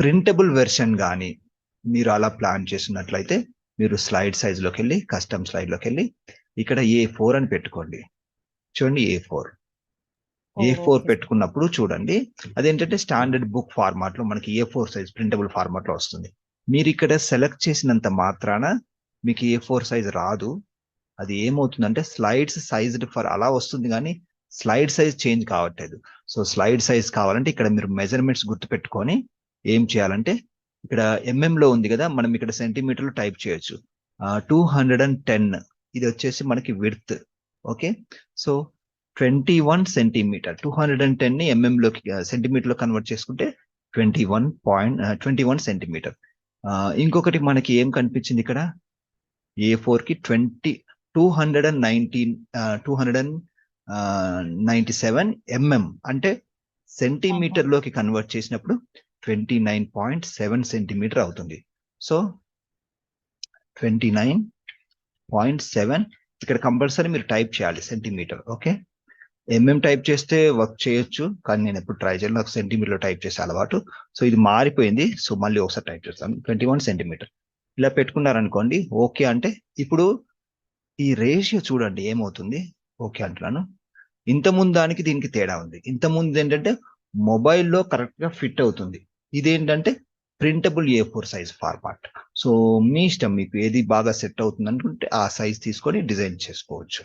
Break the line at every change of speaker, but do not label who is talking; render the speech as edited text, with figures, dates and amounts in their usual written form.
Printable version కానీ మీరు అలా ప్లాన్ చేసినట్లయితే మీరు స్లైడ్ సైజ్లోకి వెళ్ళి కస్టమ్ స్లైడ్లోకి వెళ్ళి ఇక్కడ A4 అని పెట్టుకోండి. చూడండి A4
ఓకే.
పెట్టుకున్నప్పుడు చూడండి అదేంటంటే స్టాండర్డ్ బుక్ ఫార్మాట్ లో మనకి A4 సైజ్ ప్రింటబుల్ ఫార్మాట్ లో వస్తుంది. మీరు ఇక్కడ సెలెక్ట్ చేసినంత మాత్రాన మీకు A4 సైజ్ రాదు. అది ఏమవుతుందంటే స్లైడ్స్ సైజ్డ్ ఫర్ అలా వస్తుంది కానీ స్లైడ్ సైజ్ చేంజ్ కావట్లేదు. సో స్లైడ్ సైజ్ కావాలంటే ఇక్కడ మీరు మెజర్మెంట్స్ గుర్తుపెట్టుకొని ఏం చేయాలంటే ఇక్కడ లో ఉంది కదా, మనం ఇక్కడ సెంటీమీటర్లో టైప్ చేయొచ్చు. 210 ఇది వచ్చేసి మనకి విడ్త్. ఓకే, సో 21 సెంటీమీటర్ 210 ని లోకి సెంటీమీటర్ లో కన్వర్ట్ చేసుకుంటే 21 సెంటీమీటర్. ఇంకొకటి మనకి ఏం కనిపించింది ఇక్కడ A4 కి 297 అంటే సెంటీమీటర్ లోకి కన్వర్ట్ చేసినప్పుడు 29.7 సెంటీమీటర్ అవుతుంది. సో 29.7 ఇక్కడ కంపల్సరీ మీరు టైప్ చేయాలి సెంటీమీటర్. ఓకే, టైప్ చేస్తే వర్క్ చేయొచ్చు కానీ నేను ఎప్పుడు ట్రై చేయాలి, నాకు సెంటీమీటర్ లో టైప్ చేసే అలవాటు. సో ఇది మారిపోయింది, సో మళ్ళీ ఒకసారి టైప్ చేస్తాను. 21 సెంటీమీటర్ ఇలా పెట్టుకున్నారనుకోండి. ఓకే అంటే ఇప్పుడు ఈ రేషియో చూడండి ఏమవుతుంది. ఓకే అంటున్నాను. ఇంతకుముందు దానికి దీనికి తేడా ఉంది. ఇంతకుముందు ఏంటంటే మొబైల్లో కరెక్ట్ గా ఫిట్ అవుతుంది, ఇదేంటంటే printable A4 size format. So మీ ఇష్టం, మీకు ఏది బాగా సెట్ అవుతుంది అనుకుంటే ఆ సైజ్ తీసుకొని డిజైన్ చేసుకోవచ్చు.